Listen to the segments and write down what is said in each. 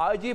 IG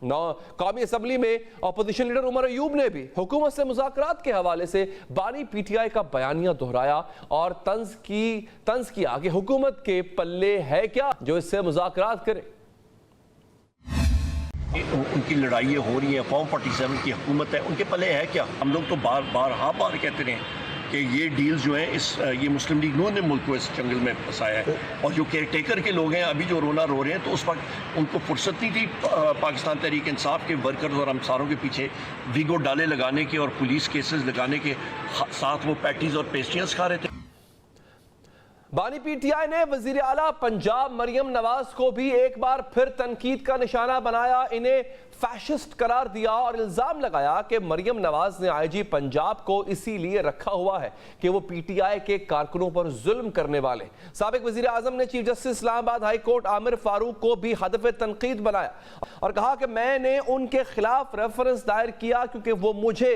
قومی assembly میں opposition leader Omar Ayub نے بھی حکومت سے مذاکرات کے حوالے سے بانی پی ٹی آئی کا بیانیہ دہرایا اور طنز کیا کہ حکومت کے پلے ہے کیا جو اس سے مذاکرات کرے۔ ان کی لڑائیاں ہو رہی ہیں، فارم 47 کی حکومت ہے، ان کے پلے ہے کیا؟ ہم لوگ تو بار کہتے رہے کہ یہ ڈیل جو ہیں یہ مسلم لیگ نون نے ملک کو اس جنگل میں پھنسایا ہے، اور جو کیئر ٹیکر کے لوگ ہیں ابھی جو رونا رو رہے ہیں، تو اس وقت ان کو فرصت نہیں تھی پاکستان تحریک انصاف کے ورکرز اور ہمساروں کے پیچھے ویگو ڈالے لگانے کے اور پولیس کیسز لگانے کے، ساتھ وہ پیٹیز اور پیسٹریاں کھا رہے تھے۔ بانی پی ٹی آئی نے وزیر اعلیٰ پنجاب مریم نواز کو بھی ایک بار پھر تنقید کا نشانہ بنایا، انہیں فیشسٹ قرار دیا اور الزام لگایا کہ مریم نواز نے آئی جی پنجاب کو اسی لیے رکھا ہوا ہے کہ وہ پی ٹی آئی کے کارکنوں پر ظلم کرنے والے۔ سابق وزیر اعظم نے چیف جسٹس اسلام آباد ہائی کورٹ عامر فاروق کو بھی ہدف تنقید بنایا اور کہا کہ میں نے ان کے خلاف ریفرنس دائر کیا کیونکہ وہ مجھے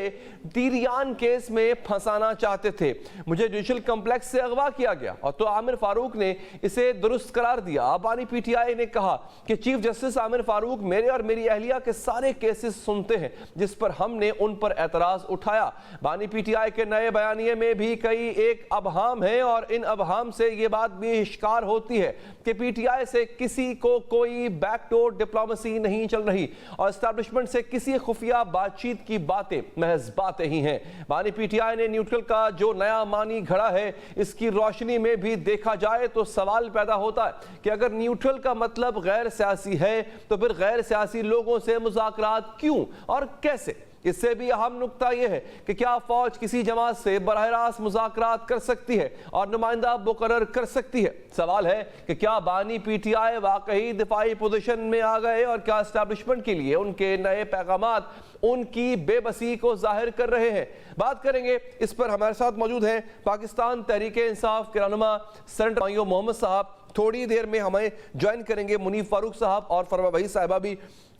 تیریان کیس میں پھنسانا چاہتے تھے، مجھے جوڈیشل کمپلیکس سے اغوا کیا گیا، اور تو عامر فاروق نے اسے درست قرار دیا۔ بانی پی ٹی آئی نے کہا کہ چیف جسٹس عامر فاروق میرے اور میری اہلیہ کے سارے کیسز سنتے ہیں جس پر ہم نے ان پر اعتراض اٹھایا۔ بانی پی ٹی آئی کے نئے بیانیے میں بھی کئی ایک ابہام ہیں اور ان ابہام سے یہ بات بھی اشکار ہوتی ہے کہ پی ٹی آئی سے کسی کو کوئی بیک ڈور ڈپلومیسی نہیں چل رہی اور اسٹیبلشمنٹ سے کسی خفیہ بات چیت کی باتیں محض باتیں ہی ہیں۔ بانی پی ٹی آئی نے نیوٹرل کا جو نیا معنی گھڑا ہے اس کی روشنی میں بھی دیکھا جائے تو سوال پیدا ہوتا ہے کہ اگر نیوٹرل کا مطلب غیر سیاسی ہے تو پھر غیر سیاسی لوگوں سے مذاکرات کیوں اور کیسے؟ اس سے بھی اہم نکتہ یہ ہے کہ کیا فوج کسی جماعت سے براہ راست مذاکرات کر سکتی ہے اور نمائندہ مقرر کر سکتی ہے؟ سوال ہے کہ کیا بانی پی ٹی آئی واقعی دفاعی پوزیشن میں آ گئے اور کیا اسٹیبلشمنٹ کے لیے ان کے نئے پیغامات ان کی بے بسی کو ظاہر کر رہے ہیں؟ بات کریں گے اس پر۔ ہمارے ساتھ موجود ہیں پاکستان تحریک انصاف کے رہنما سینیٹر ہمایوں محمد صاحب، تھوڑی دیر میں ہمیں جوائن کریں گے منیف فاروق صاحب اور فروا وحید صاحبہ بھی۔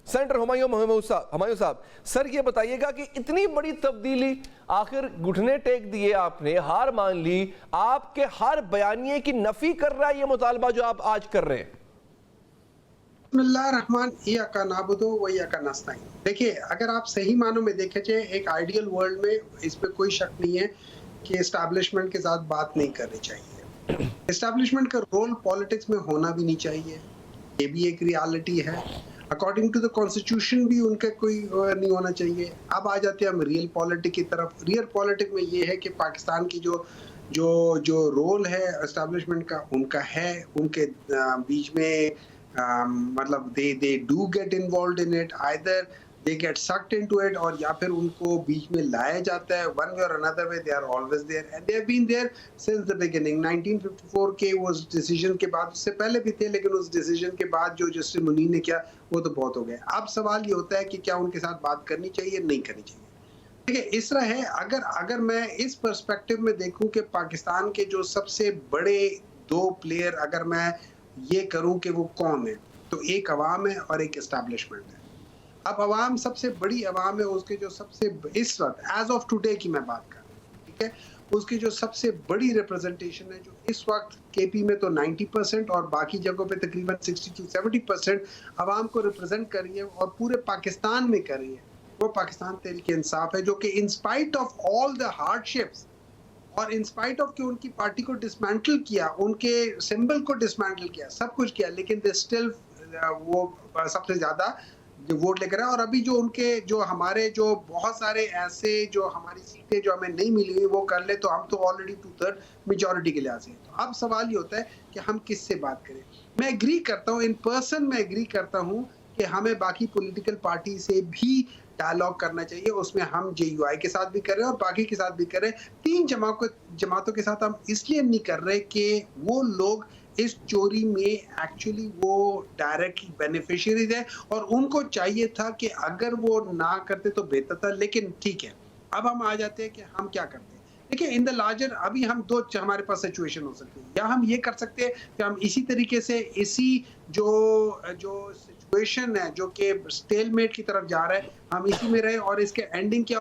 سینیٹر ہمایوں صاحب، سر یہ بتائیے گا کہ اتنی بڑی تبدیلی، آخر گھٹنے ٹیک دیے آپ نے، ہار مان لی، آپ کے ہر بیانیے کی نفی کر رہا ہے یہ مطالبہ جو آپ آج کر رہے ہیں؟ بسم اللہ الرحمن ایاکا نعبد و ایاکا نستعین۔ دیکھیے، اگر آپ صحیح معنوں میں دیکھیں جائے ایک آئیڈیل ورلڈ میں اس پہ کوئی شک نہیں ہے کہ اسٹیبلشمنٹ کے ساتھ بات نہیں کرنی چاہیے۔ اسٹیبلشمنٹ کا رول پالیٹکس میں ہونا بھی نہیں چاہیے، یہ بھی ایک ریالٹی ہے۔ اکارڈنگ ٹو دا کانسٹیٹیوشن بھی ان کا کوئی نہیں ہونا چاہیے۔ اب آ جاتے ہیں ہم ریئل پالیٹک کی طرف۔ ریئل پالیٹک میں یہ ہے کہ پاکستان کی جو رول ہے اسٹیبلشمنٹ کا، ان کا ہے، ان کے بیچ میں مطلب they do get involved in it, either they get sucked into it اور یا پھر ان کو بیچ میں لایا جاتا ہے۔ one way or another way they are always there and they have been there since the beginning۔ 1954 کے اس ڈیسیجن کے بعد، اس سے پہلے بھی تھے لیکن اس ڈیسیجن کے بعد جو جسٹس منیر نے کیا وہ تو بہت ہو گیا۔ اب سوال یہ ہوتا ہے کہ کیا ان کے ساتھ بات کرنی چاہیے، نہیں کرنی چاہیے۔ دیکھیں، اس طرح ہے، اگر میں اس پرسپیکٹو میں دیکھوں کہ پاکستان کے جو سب سے بڑے دو پلیئر اگر میں یہ کروں کہ وہ کون ہے، تو ایک عوام ہے اور ایک اسٹیبلشمنٹ ہے۔ اب عوام، سب سے بڑی عوام ہے، اس کے جو سب سے اس وقت ایز آف ٹوڈے کی میں بات کر رہا ہوں، ٹھیک ہے، اس کی جو سب سے بڑی ریپرزنٹیشن ہے جو اس وقت کے پی میں تو 90% اور باقی جگہوں پہ تقریباً 60 to 70% عوام کو ریپرزینٹ کر رہی ہے اور پورے پاکستان میں کر رہی ہے، وہ پاکستان تحریک انصاف ہے، جو کہ in spite of all the hard ships اور انسپائٹ آف کہ ان کی پارٹی کو ڈسمینٹل کیا، ان کے سمبل کو ڈسمینٹل کیا، سب کچھ کیا، لیکن دے اسٹل وہ سب سے زیادہ ووٹ لے کر ہے۔ اور ابھی جو ان کے جو ہمارے جو بہت سارے ایسے جو ہماری سیٹیں جو ہمیں نہیں ملی ہوئی وہ کر لے تو ہم تو آلریڈی 2/3 میجورٹی کے لحاظ سے۔ تو اب سوال یہ ہوتا ہے کہ ہم کس سے بات کریں۔ میں ایگری کرتا ہوں، ان پرسن میں ایگری کرتا ہوں کہ ہمیں باقی پولیٹیکل پارٹی سے بھی ڈائلاگ کرنا چاہیے۔ اس میں ہم جے یو آئی کے ساتھ بھی کر رہے ہیں اور باقی کے ساتھ بھی کر رہے ہیں۔ 3 جماعتوں کے ساتھ ہم اس لیے نہیں کر رہے کہ وہ لوگ اس چوری میں ایکچولی وہ ڈائریکٹلی بینیفیشریز ہیں اور ان کو چاہیے تھا کہ اگر وہ نہ کرتے تو بہتر تھا، لیکن ٹھیک ہے۔ اب ہم آ جاتے ہیں کہ ہم کیا کرتے ہیں۔ دیکھیں، ان دا لارجر ابھی ہم دو ہمارے پاس سچویشن ہو سکتی ہے، یا ہم یہ کر سکتے ہیں کہ ہم اسی طریقے سے اسی جو سچویشن ہے جو کہ اسٹیل میٹ کی طرف جا رہا ہے ہم اسی میں رہے اور اس کے اینڈنگ کیا،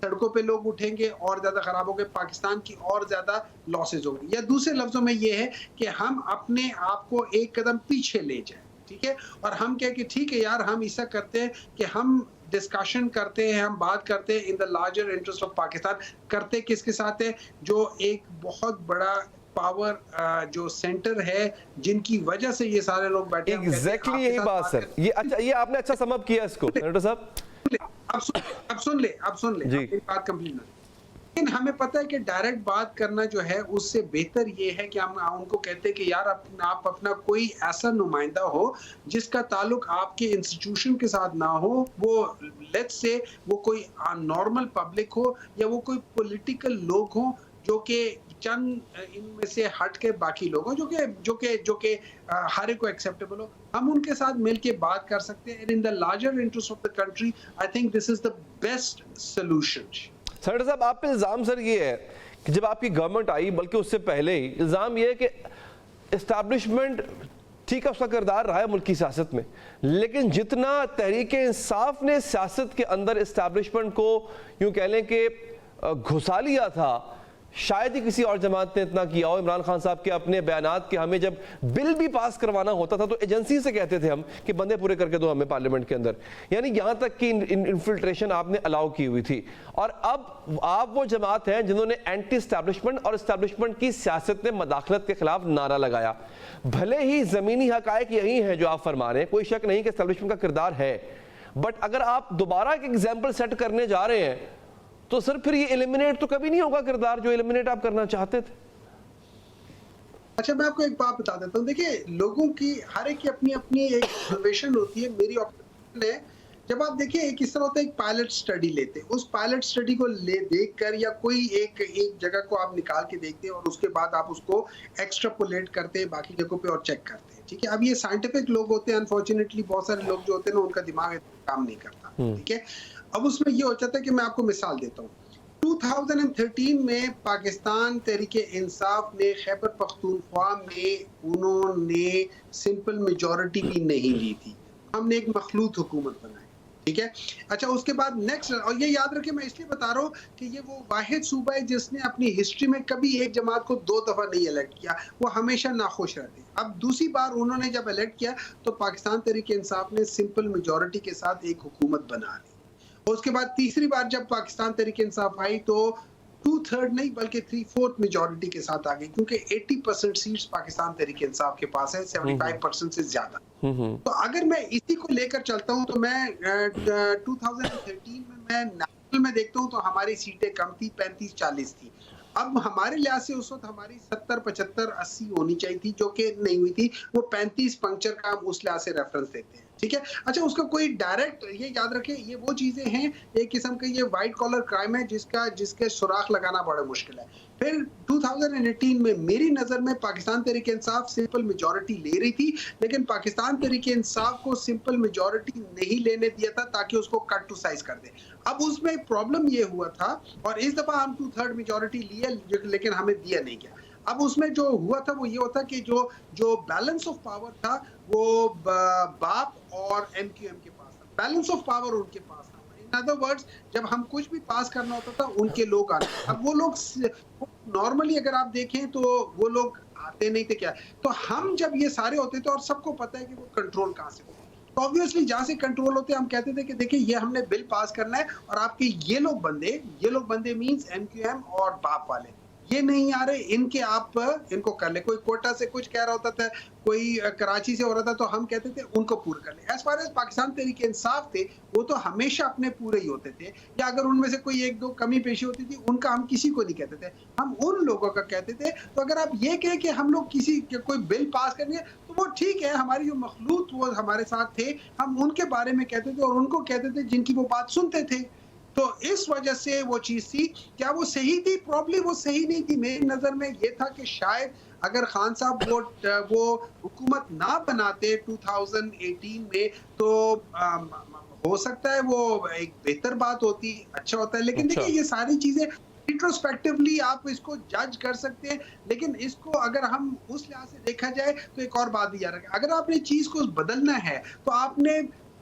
سڑکوں پہ لوگ اٹھیں گے اور زیادہ خراب ہو گئے، پاکستان کی اور زیادہ لاسز ہو گئی، یا دوسرے لفظوں میں یہ ہے کہ ہم اپنے آپ کو ایک قدم پیچھے لے جائیں، ٹھیک ہے, اور ہم کہے کہ ٹھیک ہے یار ہم ایسا کرتے ہیں کہ ہم ڈسکشن کرتے ہیں, ہم بات کرتے ہیں in the larger interest of Pakistan. کرتے کس کے ساتھ ہے؟ جو ایک بہت بڑا پاور جو سینٹر ہے جن کی وجہ سے یہ سارے لوگ بیٹھے ہیں. ایگزیکٹلی یہی بات سر, یہ آپ نے اچھا سم اپ کیا اس کو سینیٹر صاحب. اب سن لے جی بات کمپلیٹ نہ. لیکن ہمیں پتہ ہے کہ ڈائریکٹ بات کرنا جو ہے اس سے بہتر یہ ہے کہ ہم ان کو کہتے ہیں کہ یار آپ اپنا کوئی ایسا نمائندہ ہو جس کا تعلق آپ کے انسٹیٹیوشن کے ساتھ نہ ہو, وہ لیٹس سے وہ کوئی نارمل پبلک ہو یا وہ کوئی پولیٹیکل لوگ ہوں جو کہ چند ان میں سے ہٹ کے باقی لوگ ہوں جو کہ ہر ایک کو ایکسیپٹیبل ہو. ہم ان کے ساتھ مل کے بات کر سکتے ہیں. In the larger interest of the country I think this is the best solution. Senator صاحب آپ پہ الزام سر یہ ہے کہ جب آپ کی گورنمنٹ آئی, بلکہ اس سے پہلے ہی الزام یہ ہے کہ اسٹیبلشمنٹ ٹھیک ہے اس کا کردار رہا ہے ملک کی سیاست میں, لیکن جتنا تحریک انصاف نے سیاست کے اندر اسٹیبلشمنٹ کو یوں کہہ لیں کہ گھسا لیا تھا, شاید ہی کسی اور جماعت نے اتنا کیا ہو. عمران خان صاحب کے اپنے بیانات کہ ہمیں جب بل بھی پاس کروانا ہوتا تھا تو ایجنسی سے کہتے تھے ہم کہ بندے پورے کر کے دو ہمیں پارلیمنٹ کے اندر, یعنی یہاں تک کہ انفلٹریشن آپ نے الاؤ کی ہوئی تھی. اور اب آپ وہ جماعت ہیں جنہوں نے اینٹی اسٹیبلشمنٹ اور اسٹیبلشمنٹ کی سیاست میں مداخلت کے خلاف نعرہ لگایا. بھلے ہی زمینی حقائق یہی ہیں جو آپ فرما رہے ہیں, کوئی شک نہیں کہ اسٹیبلشمنٹ کا کردار ہے, بٹ اگر آپ دوبارہ ایک ایگزامپل سیٹ کرنے جا رہے ہیں تو سر پھر یہ ایلیمنیٹ تو کبھی نہیں ہوگا کردار جو ایلیمنیٹ آپ کرنا چاہتے تھے. اچھا میں آپ کو ایک بات بتا دیتا ہوں. دیکھیں لوگوں کی ہر ایک کی اپنی اپنی ایک آبزرویشن ہوتی ہے. میری آبزرویشن ہے جب آپ دیکھیں ایک اس طرح ہوتا ہے ایک پائلٹ سٹڈی لیتے ہیں, اس پائلٹ سٹڈی کو دیکھ کر یا کوئی ایک جگہ کو آپ نکال کے دیکھتے ہیں اور اس کے بعد آپ اس کو ایکسٹراپولیٹ کرتے ہیں باقی جگہوں پہ اور چیک کرتے ہیں. ٹھیک ہے, اب یہ سائنٹیفک لوگ ہوتے ہیں, انفارچونیٹلی بہت سارے لوگ جو ہوتے ہیں نا ان کا دماغ کام نہیں کرتا. ٹھیک ہے, اب اس میں یہ ہو جاتا ہے کہ میں آپ کو مثال دیتا ہوں. 2013 میں پاکستان تحریک انصاف نے خیبر پختونخوا میں انہوں نے سمپل میجورٹی بھی نہیں لی تھی, ہم نے ایک مخلوط حکومت بنائی. ٹھیک ہے, اچھا اس کے بعد نیکسٹ, اور یہ یاد رکھیں میں اس لیے بتا رہا ہوں کہ یہ وہ واحد صوبہ ہے جس نے اپنی ہسٹری میں کبھی ایک جماعت کو 2 دفعہ نہیں الیکٹ کیا, وہ ہمیشہ ناخوش رہتے. اب دوسری بار انہوں نے جب الیکٹ کیا تو پاکستان تحریک انصاف نے سمپل میجورٹی کے ساتھ ایک حکومت بنا لی. اس کے بعد تیسری بار جب پاکستان تحریک انصاف آئی تو 2/3 نہیں بلکہ 3/4 میجورٹی کے ساتھ آ گئی, کیونکہ 80% سیٹس پاکستان تحریک انصاف کے پاس ہے, 75% سے زیادہ. تو اگر میں اسی کو لے کر چلتا ہوں تو میں 2013 میں نیشنل میں دیکھتا ہوں تو ہماری سیٹیں کم تھی, 35-40 تھی. اب ہمارے لحاظ سے اس وقت ہماری 70-75-80 ہونی چاہیے تھی جو کہ نہیں ہوئی تھی. وہ 35 پنکچر کا ہم اس لحاظ سے ریفرنس دیتے ہیں. ٹھیک ہے, اچھا اس کا کوئی ڈائریکٹ, یہ یاد رکھیں یہ وہ چیزیں ہیں ایک قسم کا یہ وائٹ کالر کرائم ہے جس کے سراغ لگانا بڑا مشکل ہے. پھر 2018 میں میری نظر میں پاکستان تحریک انصاف سمپل میجورٹی لے رہی تھی, لیکن پاکستان تحریک انصاف کو سمپل میجورٹی نہیں لینے دیا تھا تاکہ اس کو کٹ ٹو سائز کر دے. اب اس میں پرابلم یہ ہوا تھا, اور اس دفعہ ہم 2/3 میجورٹی لیے لیکن ہمیں دیا نہیں گیا. اب اس میں جو ہوا تھا وہ یہ ہوتا کہ جو بیلنس آف پاور تھا وہ باپ اور ایم کیو ایم کے پاس تھا, بیلنس آف پاور ان کے پاس تھا. ان ادر ورڈز جب ہم کچھ بھی پاس کرنا ہوتا تھا ان کے لوگ آتے. اب وہ لوگ نارملی اگر آپ دیکھیں تو وہ لوگ آتے نہیں تھے کیا, تو ہم جب یہ سارے ہوتے تھے اور سب کو پتا ہے کہ وہ کنٹرول کہاں سے ہوتے, تو obviously جہاں سے کنٹرول ہوتے ہم کہتے تھے کہ دیکھیں یہ ہم نے بل پاس کرنا ہے اور آپ کے یہ لوگ بندے مینز ایم کیو ایم اور باپ والے یہ نہیں آ رہے, ان کے آپ ان کو کر لیں. کوئی کوٹا سے کچھ کہہ رہا ہوتا تھا, کوئی کراچی سے ہو رہا تھا, تو ہم کہتے تھے ان کو پورا کر لیں. As far as Pakistan Tehreek Insaf تھے وہ تو ہمیشہ اپنے پورے ہی ہوتے تھے, یا اگر ان میں سے کوئی 1-2 کمی پیشی ہوتی تھی ان کا ہم کسی کو نہیں کہتے تھے, ہم ان لوگوں کا کہتے تھے. تو اگر آپ یہ کہیں کہ ہم لوگ کوئی بل پاس کریں گے تو وہ ٹھیک ہے, ہماری جو مخلوط وہ ہمارے ساتھ تھے ہم ان کے بارے میں کہتے تھے اور ان کو کہتے تھے جن کی وہ بات سنتے تھے. تو اس وجہ سے وہ چیز تھی. کیا وہ صحیح تھی؟ پرابلی وہ صحیح نہیں تھی. میری نظر میں یہ تھا کہ شاید اگر خان صاحب وہ حکومت نہ بناتے 2018 میں تو ہو سکتا ہے وہ ایک بہتر بات ہوتی, اچھا ہوتا ہے. لیکن دیکھیں یہ ساری چیزیں ریٹروسپیکٹیولی آپ اس کو جج کر سکتے ہیں, لیکن اس کو اگر ہم اس لحاظ سے دیکھا جائے تو ایک اور بات بھی یاد رکھیں, اگر آپ نے چیز کو بدلنا ہے تو آپ نے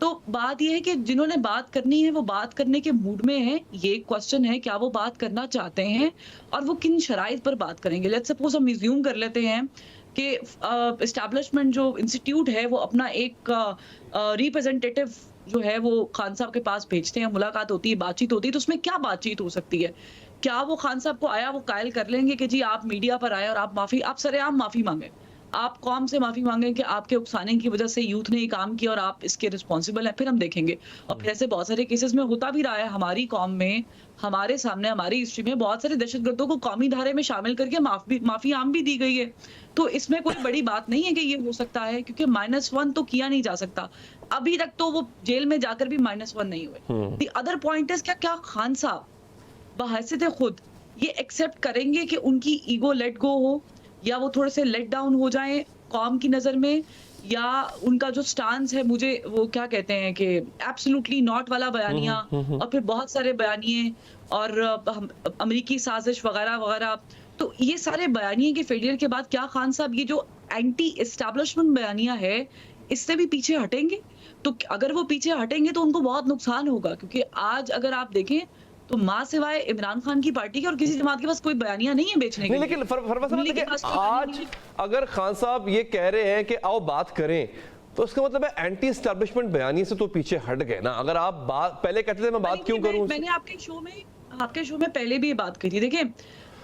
تو بات یہ ہے کہ جنہوں نے بات کرنی ہے وہ بات کرنے کے موڈ میں ہیں. یہ کوشچن ہے کیا وہ بات کرنا چاہتے ہیں اور وہ کن شرائط پر بات کریں گے. لیٹس سپوز ہم ایزیوم کر لیتے ہیں کہ اسٹیبلشمنٹ جو انسٹیٹیوٹ ہے وہ اپنا ایک ریپرزینٹیٹیو جو ہے وہ خان صاحب کے پاس بھیجتے ہیں, ملاقات ہوتی ہے, بات چیت ہوتی ہے, تو اس میں کیا بات چیت ہو سکتی ہے؟ کیا وہ خان صاحب کو آیا وہ قائل کر لیں گے کہ جی آپ میڈیا پر آئے اور آپ سر عام معافی مانگیں, آپ قوم سے معافی مانگیں کہ آپ کے اکسانے کی وجہ سے یوتھ نے یہ کام کیا اور آپ اس کے رسپانسبل ہیں, پھر ہم دیکھیں گے. اور پھر ایسے بہت سارے کیسز میں ہوتا بھی رہا ہے ہماری قوم میں, ہمارے سامنے ہماری ہسٹری میں بہت سارے دہشت گردوں کو قومی دھارے میں شامل کر کے معافی عام بھی دی گئی ہے. تو اس میں کوئی بڑی بات نہیں ہے کہ یہ ہو سکتا ہے, کیونکہ -1 تو کیا نہیں جا سکتا. ابھی تک تو وہ جیل میں جا کر بھی -1 نہیں ہوئے. دی ادر پوائنٹ از کیا خان صاحب بحیثیت خود یہ ایکسیپٹ کریں گے کہ ان کی ایگو لیٹ گو ہو, یا وہ تھوڑے سے لیٹ ڈاؤن ہو جائیں قوم کی نظر میں, یا ان کا جو سٹانس ہے مجھے وہ کیا کہتے ہیں کہ ایبسولوٹلی ناٹ والا بیانیہ, اور پھر بہت سارے بیانیے اور امریکی سازش وغیرہ وغیرہ. تو یہ سارے بیانیے کے فیلئر کے بعد کیا خان صاحب یہ جو اینٹی اسٹیبلشمنٹ بیانیہ ہے اس سے بھی پیچھے ہٹیں گے؟ تو اگر وہ پیچھے ہٹیں گے تو ان کو بہت نقصان ہوگا, کیونکہ آج اگر آپ دیکھیں تو ماں سوائے عمران خان کی پارٹی کے اور کسی جماعت کے پاس کوئی بیانیہ نہیں ہے بیچنے کے لیے. لیکن فروہ صاحب آج اگر خان صاحب یہ کہہ رہے ہیں کہ آؤ بات کریں, تو اس کا مطلب ہے اینٹی اسٹیبلشمنٹ بیانیے سے تو پیچھے ہٹ گئے نا. اگر آپ پہلے کہتے تھے میں بات کیوں کروں, میں نے آپ کے شو میں پہلے بھی یہ بات کہی تھی. دیکھیں,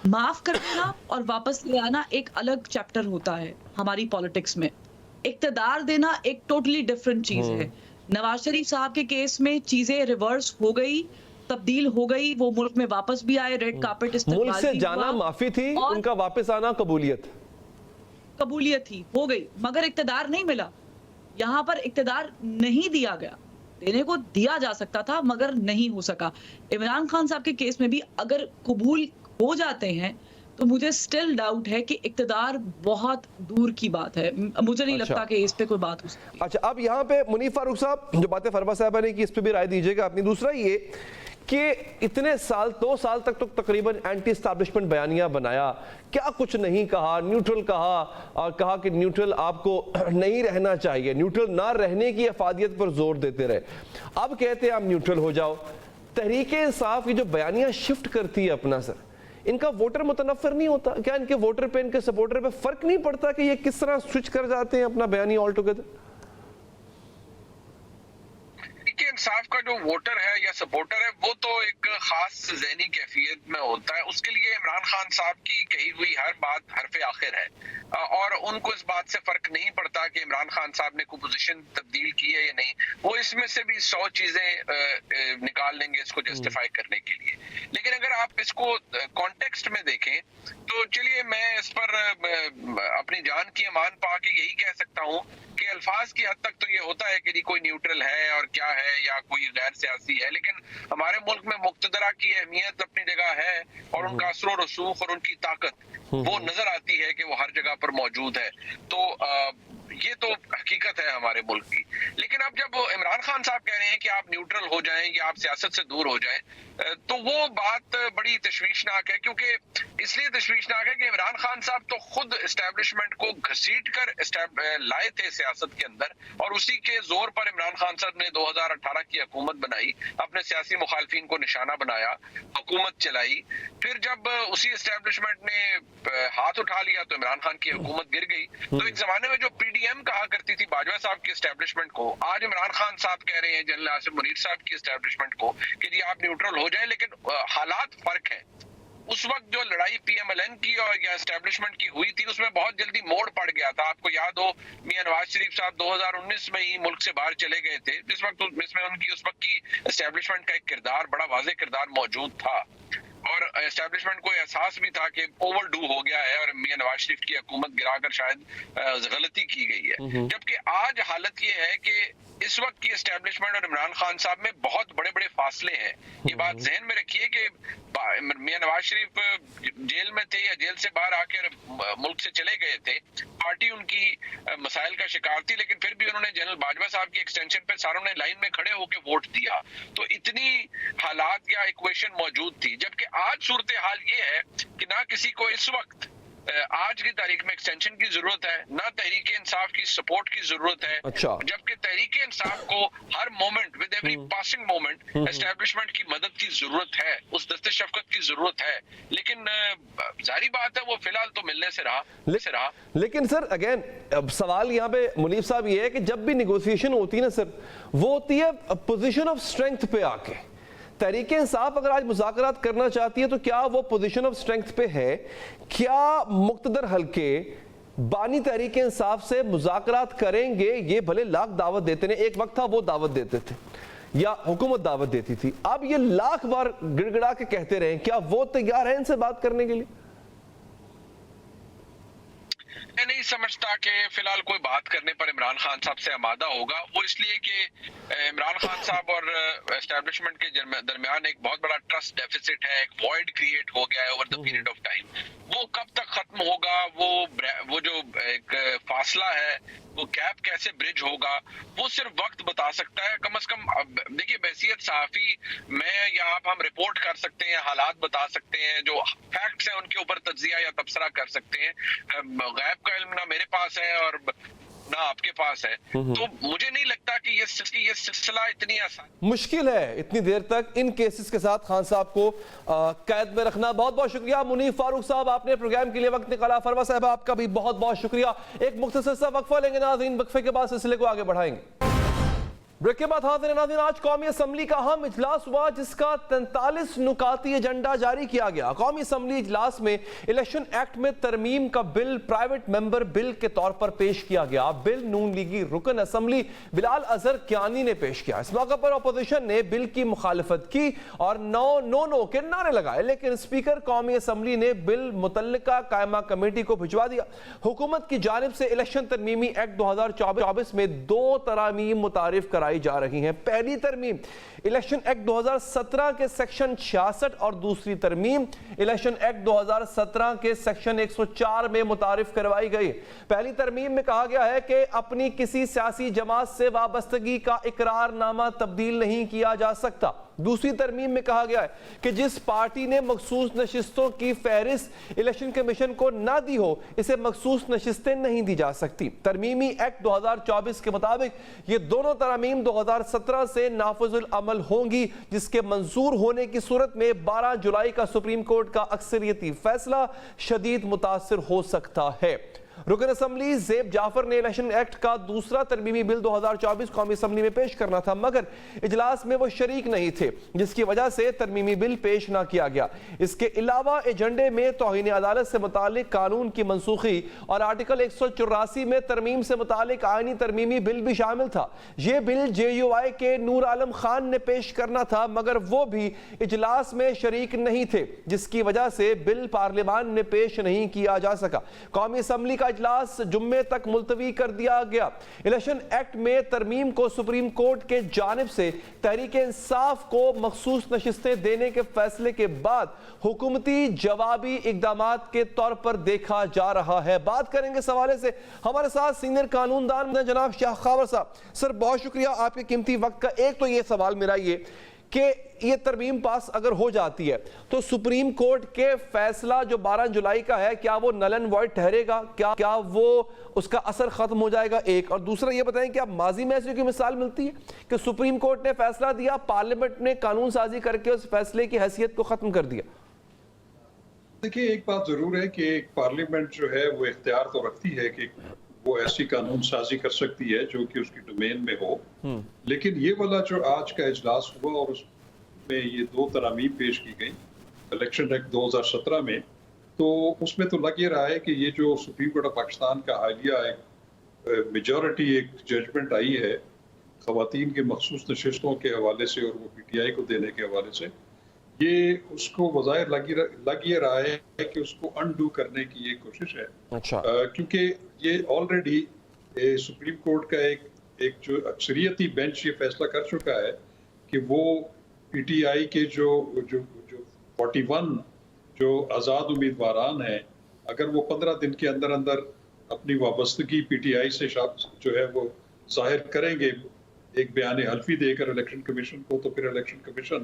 معاف کر دینا اور واپس لے آنا ایک الگ چیپٹر ہوتا ہے ہماری پالیٹکس میں. اقتدار دینا ایک ٹوٹلی ڈفرنٹ چیز ہے. نواز شریف صاحب کے کیس میں چیزیں ریورس ہو گئی, تبدیل ہو گئی, وہ ملک میں واپس بھی آئے, ریڈ کارپٹ استقبال ملک سے جانا معافی تھی, ان کا واپس آنا قبولیت تھی, ہو گئی, مگر اقتدار نہیں ملا. یہاں پر اقتدار نہیں دیا گیا, دینے کو دیا جا سکتا تھا مگر نہیں ہو سکا. عمران خان صاحب کے کیس میں بھی اگر قبول ہو جاتے ہیں تو مجھے سٹل ڈاؤٹ ہے کہ اقتدار بہت دور کی بات ہے. مجھے نہیں لگتا کہ اس پہ کوئی بات ہو سکتی. اچھا, اب یہاں پہ منیف فاروق صاحب جو باتیں فروا صاحبہ نے کی اس پہ بھی رائے دیجیے گا اپنی. دوسرا یہ کہ اتنے سال 2 سال تک تو تقریباً اینٹی اسٹیبلشمنٹ بیانیہ بنایا, کیا کچھ نہیں کہا, نیوٹرل کہا, اور کہا کہ نیوٹرل آپ کو نہیں رہنا چاہیے, نیوٹرل نہ رہنے کی افادیت پر زور دیتے رہے. اب کہتے ہیں آپ نیوٹرل ہو جاؤ. تحریک انصاف کی جو بیانیہ شفٹ کرتی ہے اپنا, سر ان کا ووٹر متنفر نہیں ہوتا کیا؟ ان کے ووٹر پہ, ان کے سپورٹر پہ فرق نہیں پڑتا کہ یہ کس طرح سوئچ کر جاتے ہیں اپنا بیانیہ آل ٹوگیدر؟ انصاف کا جو ووٹر ہے یا سپورٹر ہے وہ تو ایک خاص ذہنی کیفیت میں ہوتا ہے. اس کے لیے عمران خان صاحب کی کہی ہوئی ہر بات حرف آخر ہے, اور ان کو اس بات سے فرق نہیں پڑتا کہ عمران خان صاحب نے کوئی پوزیشن تبدیل کی ہے یا نہیں. وہ اس میں سے بھی 100 چیزیں نکال لیں گے اس کو جسٹیفائی کرنے کے لیے. لیکن اگر آپ اس کو کانٹیکسٹ میں دیکھیں تو چلیے میں اس پر اپنی جان کی امان پا کے یہی کہہ سکتا ہوں کہ الفاظ کی حد تک تو یہ ہوتا ہے کہ کوئی نیوٹرل ہے اور کیا ہے یا کوئی غیر سیاسی ہے, لیکن ہمارے ملک میں مقتدرہ کی اہمیت اپنی جگہ ہے اور ان کا اثر و رسوخ اور ان کی طاقت وہ نظر آتی ہے کہ وہ ہر جگہ پر موجود ہے. تو یہ تو حقیقت ہے ہمارے ملک کی. لیکن اب جب عمران خان صاحب کہہ رہے ہیں کہ آپ نیوٹرل ہو جائیں یا آپ سیاست سے دور ہو جائیں, تو وہ بات بڑی تشویشناک ہے. کیونکہ اس لیے تشویشناک ہے کہ عمران خان صاحب تو خود اسٹیبلشمنٹ کو گھسیٹ کر لائے تھے سیاست کے اندر, اور اسی کے زور پر عمران خان صاحب نے 2018 کی حکومت بنائی, اپنے سیاسی مخالفین کو نشانہ بنایا, حکومت چلائی. پھر جب اسی اسٹیبلشمنٹ نے ہاتھ اٹھا لیا تو عمران خان کی حکومت گر گئی. تو ایک زمانے میں جو پی ڈی ایم کہا کرتی تھی باجوہ صاحب کی اسٹیبلشمنٹ کو, آج عمران خان صاحب کہہ رہے ہیں جنرل آصف منیر صاحب کی اسٹیبلشمنٹ کو کہ جی آپ نیوٹرل ہو جائیں. لیکن حالات فرق ہیں. اس وقت جو لڑائی پی ایم ایل این کی اور یا اسٹیبلشمنٹ کی ہوئی تھی اس میں بہت جلدی موڑ پڑ گیا تھا. آپ کو یاد ہو میاں نواز شریف صاحب 2019 میں ہی ملک سے باہر چلے گئے تھے, جس وقت اس میں ان کی اس وقت کی اسٹیبلشمنٹ کا ایک کردار, بڑا واضح کردار موجود تھا, اور اسٹیبلشمنٹ کو احساس بھی تھا کہ اوور ڈو ہو گیا ہے اور میاں نواز شریف کی حکومت گرا کر شاید غلطی کی گئی ہے. جبکہ آج حالت یہ ہے کہ اس وقت کی اسٹیبلشمنٹ اور عمران خان صاحب میں بہت بڑے بڑے فاصلے ہیں. یہ بات ذہن میں رکھیے کہ میاں نواز شریف جیل میں تھے یا جیل سے باہر آ کر ملک سے چلے گئے تھے, پارٹی ان کی مسائل کا شکار تھی, لیکن پھر بھی انہوں نے جنرل باجوہ صاحب کی ایکسٹینشن پہ ساروں نے لائن میں کھڑے ہو کے ووٹ دیا. تو اتنی حالات یا ایکویشن موجود تھی. جبکہ آج صورتحال یہ ہے کہ نہ کسی کو اس وقت آج کی تاریخ میں ایکسٹینشن کی ضرورت ہے, نہ تحریک انصاف انصاف کی سپورٹ کی ضرورت ہے, اچھا. جبکہ تحریک انصاف کو ہر moment with every passing moment establishment کی مدد کی ضرورت ہے, اس دست شفقت کی ضرورت ہے, لیکن ظاہری بات ہے وہ فی الحال تو ملنے سے رہا. لیکن سر اگین سوال یہاں پہ منیف صاحب یہ ہے کہ جب بھی نیگوسیشن ہوتی ہے نا سر, وہ ہوتی ہے پوزیشن آف اسٹرینتھ پہ آ کے. تحریک انصاف اگر آج مذاکرات کرنا چاہتی ہے تو کیا وہ پوزیشن آف اسٹرینتھ پہ ہے؟ کیا مقتدر حلقے بانی تحریک انصاف سے مذاکرات کریں گے؟ یہ بھلے لاکھ دعوت دیتے ہیں, ایک وقت تھا وہ دعوت دیتے تھے یا حکومت دعوت دیتی تھی, اب یہ لاکھ بار گڑ گڑا کے کہتے رہیں, کیا وہ تیار ہیں ان سے بات کرنے کے لیے؟ میں نہیں سمجھتا کہ فی الحال کوئی بات کرنے پر عمران خان صاحب سے آمادہ ہوگا. وہ اس لیے کہ عمران خان صاحب اور اسٹیبلشمنٹ کے درمیان ایک بہت بڑا ٹرسٹ ڈیفیسٹ ہے, ایک وائڈ کریٹ ہو گیا ہے over the period of time. وہ کب تک ختم ہوگا, وہ جو ایک فاصلہ ہے, وہ گیپ کیسے برج ہوگا, وہ صرف وقت بتا سکتا ہے. کم از کم دیکھیے بحیثیت صحافی میں یا ہم رپورٹ کر سکتے ہیں, حالات بتا سکتے ہیں, جو فیکٹس ہیں ان کے اوپر تجزیہ یا تبصرہ کر سکتے ہیں. غیب کا علم نہ میرے پاس ہے اور نہ آپ کے پاس ہے, تو مجھے نہیں لگتا کہ یہ سلسلہ اتنی آسان مشکل ہے اتنی دیر تک ان کیسز کے ساتھ خان صاحب کو قید میں رکھنا. بہت بہت شکریہ منیف فاروق صاحب, آپ نے پروگرام کے لیے وقت نکالا. فروا صاحب آپ کا بھی بہت بہت شکریہ. ایک مختصر سا وقفہ لیں گے ناظرین, وقفے کے بعد سلسلے کو آگے بڑھائیں گے. بریک کے بعد حاضر ناظرین, آج قومی اسمبلی کا اہم اجلاس ہوا جس کا 43 نکاتی ایجنڈا جاری کیا گیا. قومی اسمبلی اجلاس میں الیکشن ایکٹ میں ترمیم کا بل پرائیویٹ ممبر بل کے طور پر پیش کیا گیا. بل نون لیگی رکن اسمبلی بلال اظہر کیانی نے پیش کیا. اس موقع پر اپوزیشن نے بل کی مخالفت کی اور نو کے نعرے لگائے, لیکن اسپیکر قومی اسمبلی نے بل متعلقہ قائمہ کمیٹی کو بھجوا دیا. حکومت کی جانب سے الیکشن ترمیمی ایکٹ 2024 میں 2 ترامیم متعارف کرائی جا رہی ہیں. پہلی ترمیم الیکشن ایکٹ 2017 کے سیکشن 66 اور دوسری ترمیم الیکشن ایکٹ 2017 کے سیکشن 104 میں متعارف کروائی گئی. پہلی ترمیم میں کہا گیا ہے کہ اپنی کسی سیاسی جماعت سے وابستگی کا اقرار نامہ تبدیل نہیں کیا جا سکتا. دوسری ترمیم میں کہا گیا ہے کہ جس پارٹی نے مخصوص نشستوں کی فہرست الیکشن کمیشن کو نہ دی ہو اسے مخصوص نشستیں نہیں دی جا سکتی. ترمیمی ایکٹ 2024 کے مطابق یہ دونوں ترامیم 2017 سے نافذ العمل ہوں گی, جس کے منظور ہونے کی صورت میں 12 جولائی کا سپریم کورٹ کا اکثریتی فیصلہ شدید متاثر ہو سکتا ہے. رکن اسمبلی زیب جعفر نے الیکشن ایکٹ کا دوسرا ترمیمی بل 2024 قومی اسمبلی میں پیش کرنا تھا, مگر اجلاس میں وہ شریک نہیں تھے, جس کی وجہ سے ترمیمی بل پیش نہ کیا گیا. اس کے علاوہ ایجنڈے میں توہین عدالت سے متعلق قانون کی منسوخی اور آرٹیکل 184 میں ترمیم سے متعلق آئینی ترمیمی بل بھی شامل تھا. یہ بل JUI کے نور عالم خان نے پیش کرنا تھا, مگر وہ بھی اجلاس میں شریک نہیں تھے, جس کی وجہ سے بل پارلیمان میں پیش نہیں کیا جا سکا. قومی اسمبلی کا اجلاس جمعے تک ملتوی کر دیا گیا. الیکشن ایکٹ میں ترمیم کو سپریم کورٹ کے جانب سے تحریک انصاف کو مخصوص نشستیں دینے کے فیصلے کے بعد حکومتی جوابی اقدامات کے طور پر دیکھا جا رہا ہے. بات کریں گے اس حوالے سے, ہمارے ساتھ سینئر قانون دان جناب شاہ خاور صاحب. سر بہت شکریہ آپ کے قیمتی وقت کا. ایک تو یہ سوال میرا یہ کہ یہ ترمیم پاس اگر ہو جاتی ہے تو سپریم کورٹ کے فیصلہ جو 12 جولائی کا ہے, کیا وہ نل اینڈ وائڈ ٹھہرے گا؟ کیا وہ اس کا اثر ختم ہو جائے گا؟ ایک. اور دوسرا یہ بتائیں کہ اب ماضی میں ایسی کوئی مثال ملتی ہے کہ سپریم کورٹ نے فیصلہ دیا, پارلیمنٹ نے قانون سازی کر کے اس فیصلے کی حیثیت کو ختم کر دیا؟ دیکھیے ایک بات ضرور ہے کہ پارلیمنٹ جو ہے وہ اختیار تو رکھتی ہے کہ وہ ایسی قانون سازی کر سکتی ہے جو کہ اس کی ڈومین میں ہو, لیکن یہ والا جو آج کا اجلاس ہوا اور اس میں یہ 2 ترامیم پیش کی گئی الیکشن ایکٹ 2017 میں, تو اس میں تو لگ یہ رہا ہے کہ یہ جو سپریم کورٹ آف پاکستان کا حالیہ ایک میجورٹی ایک ججمنٹ آئی ہے خواتین کے مخصوص نشستوں کے حوالے سے اور وہ PTI کو دینے کے حوالے سے, یہ اس کو بظاہر لگ یہ رہا ہے کہ اس کو انڈو کرنے کی ایک کوشش ہے. اچھا. کیونکہ یہ آلریڈی سپریم کورٹ کا ایک جو اکثریتی بینچ یہ فیصلہ کر چکا ہے کہ وہ PTI کے جو 41 جو آزاد امیدواران ہیں, اگر وہ 15 دن کے اندر اپنی وابستگی PTI سے جو ہے وہ ظاہر کریں گے ایک بیان حلفی دے کر الیکشن کمیشن کو, تو پھر الیکشن کمیشن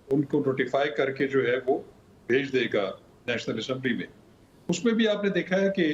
ان کو نوٹیفائی کر کے جو ہے وہ بھیج دے گا نیشنل اسمبلی میں. اس میں بھی آپ نے دیکھا ہے کہ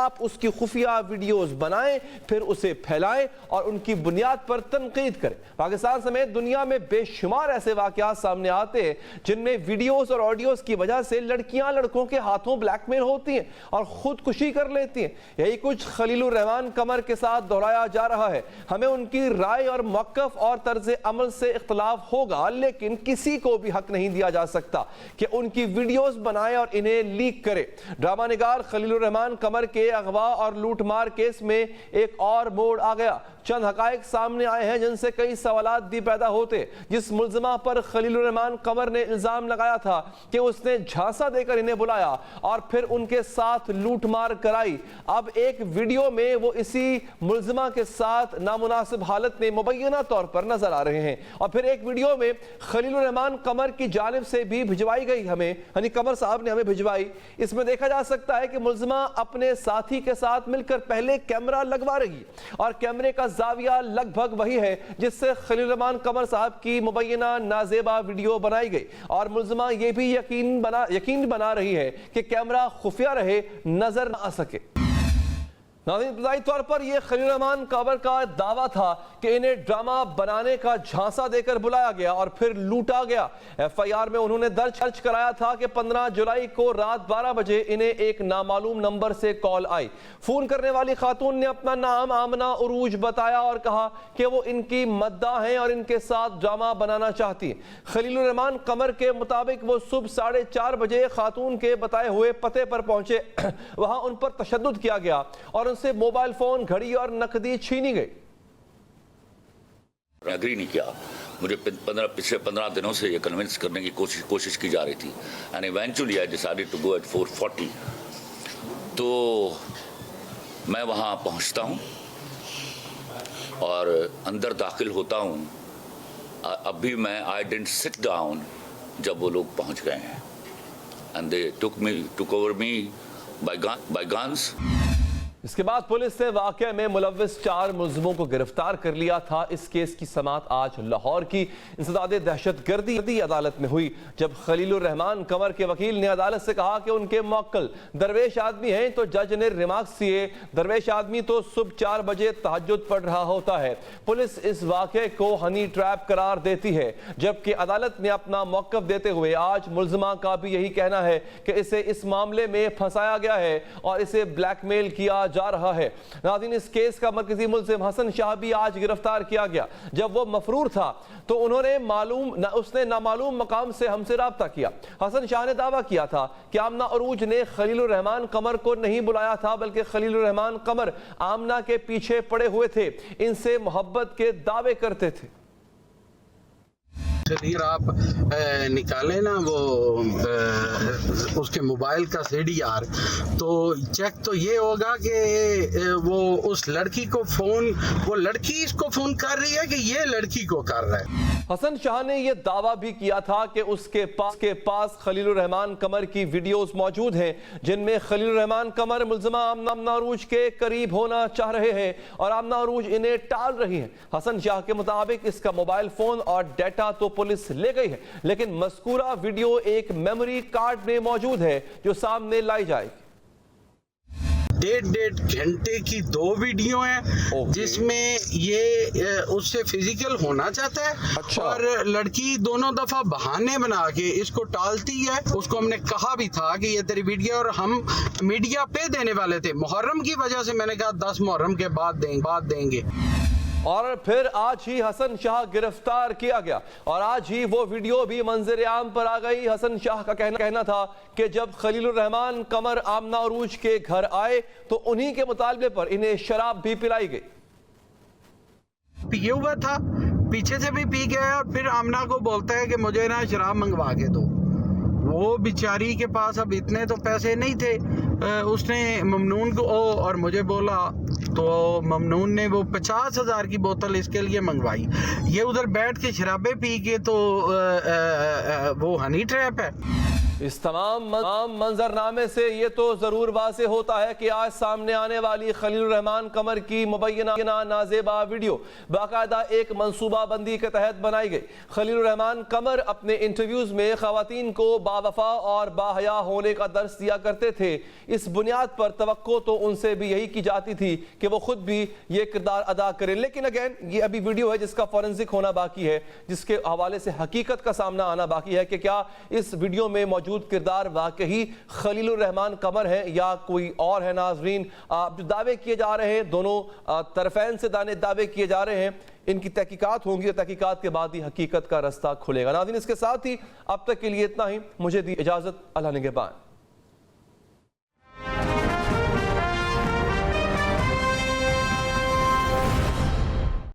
آپ اس کی خفیہ ویڈیوز بنائیں پھر اسے پھیلائیں اور ان کی بنیاد پر تنقید کریں۔ پاکستان سمیت دنیا میں بے شمار ایسے واقعات سامنے آتے ہیں جن میں ویڈیوز اور آڈیوز کی وجہ سے لڑکیاں لڑکوں کے ہاتھوں بلیک میل ہوتی ہیں اور خودکشی کر لیتی ہیں۔ یہی کچھ خلیل الرحمان قمر کے ساتھ دہرایا جا رہا ہے۔ ہمیں ان کی رائے اور موقف اور طرز عمل سے اختلاف ہوگا، لیکن کسی کو بھی حق نہیں دیا جا سکتا کہ ان کی ویڈیوز بنائے اور انہیں لیک کرے۔ ڈرامہ نگار خلیل الرحمان قمر کے اغوا اور لوٹ مار کیس میں ایک اور موڑ آ گیا۔ چند حقائق سامنے آئے ہیں جن سے کئی سوالات بھی پیدا ہوتے۔ جس ملزمہ پر خلیل الرحمان قمر نے الزام لگایا تھا کہ اس نے جھانسا دے کر انہیں بلایا اور پھر ان کے ساتھ لوٹ مار کرائی، اب ایک ویڈیو میں وہ اسی ملزمہ کے ساتھ نامناسب حالت میں مبینہ طور پر نظر آ رہے ہیں، اور پھر ایک ویڈیو میں خلیل الرحمان قمر کی جانب سے بھی بھجوائی گئی ہمیں، یعنی قمر صاحب نے ہمیں بھجوائی۔ اس میں دیکھا جا سکتا ہے کہ ملزمہ اپنے ساتھی کے ساتھ مل کر پہلے کیمرہ لگوا رہی ہے اور کیمرے کا زاویہ لگ بھگ وہی ہے جس سے خلیل الرحمان قمر صاحب کی مبینہ نازیبا ویڈیو بنائی گئی، اور ملزمہ یہ بھی یقین بنا رہی ہے کہ کیمرہ خفیہ رہے، نظر نہ آ سکے۔ ناظرین، ابتدائی طور پر یہ خلیل الرحمان قمر کا دعویٰ تھا کہ انہیں ڈرامہ بنانے کا جھانسا دے کر بلایا گیا اور پھر لوٹا گیا۔ ایف آئی آر میں انہوں نے درج کرایا تھا کہ 15 جولائی کو رات 12 بجے انہیں ایک نامعلوم نمبر سے کال آئی۔ فون کرنے والی خاتون نے اپنا نام آمنہ عروج بتایا اور کہا کہ وہ ان کی مداح ہیں اور ان کے ساتھ ڈرامہ بنانا چاہتی ہیں۔ خلیل الرحمان قمر کے مطابق وہ صبح 4:30 بجے خاتون کے بتائے ہوئے پتے پر پہنچے، وہاں ان پر تشدد کیا گیا اور ان سے موبائل فون، گھڑی اور نقدی چھینی گئی۔ اگری نہیں کیا، مجھے پچھلے 15 دنوں سے یہ کنونس کرنے کی کوشش کی جا رہی تھی، and eventually I decided to go at 4:40۔ تو میں وہاں پہنچتا ہوں اور اندر داخل ہوتا ہوں، اب بھی میں I didn't sit down جب وہ لوگ پہنچ گئے ہیں، and they took over me by guns۔ اس کے بعد پولیس نے واقعے میں ملوث 4 ملزموں کو گرفتار کر لیا تھا۔ اس کیس کی سماعت آج لاہور کی انسداد دہشت گردی عدالت میں ہوئی، جب خلیل الرحمان قمر کے وکیل نے عدالت سے کہا کہ ان کے موکل درویش آدمی ہیں، تو جج نے ریمارکس دیے، درویش آدمی تو صبح 4 بجے تہجد پڑھ رہا ہوتا ہے۔ پولیس اس واقعے کو ہنی ٹریپ قرار دیتی ہے، جبکہ عدالت نے اپنا موقف دیتے ہوئے آج ملزمہ کا بھی یہی کہنا ہے کہ اسے اس معاملے میں پھنسایا گیا ہے اور اسے بلیک میل کیا جا رہا ہے۔ ناظرین، اس کیس کا مرکزی ملزم حسن شاہ بھی آج گرفتار کیا گیا۔ جب وہ مفرور تھا تو اس نے نامعلوم مقام سے ہم سے رابطہ کیا۔ حسن شاہ نے دعویٰ کیا تھا کہ آمنہ عروج نے خلیل الرحمان قمر کو نہیں بلایا تھا، بلکہ خلیل الرحمان قمر آمنہ کے پیچھے پڑے ہوئے تھے، ان سے محبت کے دعوے کرتے تھے۔ اگر آپ نکالیں نا وہ اس کے موبائل کا CDR، تو چیک تو یہ ہوگا کہ وہ اس لڑکی کو وہ لڑکی اس کو فون کر رہی ہے کہ یہ لڑکی کو کر رہا ہے۔ حسن شاہ نے یہ دعویٰ بھی کیا تھا کہ اس کے پاس خلیل الرحمان قمر کی ویڈیوز موجود ہیں جن میں خلیل الرحمان قمر ملزمہ آمنہ عروج کے قریب ہونا چاہ رہے ہیں اور آمنہ عروج انہیں ٹال رہی ہیں۔ حسن شاہ کے مطابق اس کا موبائل فون اور ڈیٹا تو پولیس لے گئی ہے، لیکن مذکورہ ویڈیو ایک میموری کارڈ میں موجود ہے جو سامنے لائی جائے گی۔ 1.5 گھنٹے کی 2 ویڈیو ہیں جس میں یہ اس سے فزیکل ہونا چاہتا ہے اور لڑکی دونوں دفعہ بہانے بنا کے اس کو ٹالتی ہے۔ اس کو ہم نے کہا بھی تھا کہ یہ تیری ویڈیو، اور ہم میڈیا پہ دینے والے تھے، محرم کی وجہ سے میں نے کہا 10 محرم کے بعد دیں گے۔ اور پھر آج ہی حسن شاہ گرفتار کیا گیا اور آج ہی وہ ویڈیو بھی منظر عام پر آ گئی۔ حسن شاہ کا کہنا تھا کہ جب خلیل الرحمان قمر آمنہ عروج کے گھر آئے تو انہی کے مطالبے پر انہیں شراب بھی پلائی گئی۔ پیے ہوا تھا، پیچھے سے بھی پی گیا اور پھر آمنہ کو بولتا ہے کہ مجھے نا شراب منگوا کے دو۔ وہ بیچاری کے پاس اب اتنے تو پیسے نہیں تھے، اس نے ممنون کو اور مجھے بولا، تو ممنون نے وہ 50,000 کی بوتل اس کے لیے منگوائی۔ یہ ادھر بیٹھ کے شرابیں پی کے، تو وہ ہنی ٹریپ ہے۔ اس تمام منظرنامے سے یہ تو ضرور واضح ہوتا ہے کہ آج سامنے آنے والی خلیل الرحمان قمر کی مبینہ نازیبا ویڈیو باقاعدہ ایک منصوبہ بندی کے تحت بنائی گئی۔ خلیل الرحمان قمر اپنے انٹرویوز میں خواتین کو باوفا اور باحیا ہونے کا درس دیا کرتے تھے۔ اس بنیاد پر توقع تو ان سے بھی یہی کی جاتی تھی کہ وہ خود بھی یہ کردار ادا کریں، لیکن اگین یہ ابھی ویڈیو ہے جس کا فورنزک ہونا باقی ہے، جس کے حوالے سے حقیقت کا سامنا آنا باقی ہے کہ کیا اس ویڈیو میں موجود کردار واقعی خلیل الرحمان قمر ہے یا کوئی اور ہے۔ ناظرین، جو دعوے کیے جا رہے ہیں، دونوں طرفین سے دعوے کیے جا رہے ہیں، ان کی تحقیقات ہوں گی اور تحقیقات کے بعد ہی حقیقت کا رستہ کھلے گا۔ ناظرین، اس کے ساتھ ہی اب تک کے لیے اتنا ہی، مجھے دی اجازت، اللہ نگہبان۔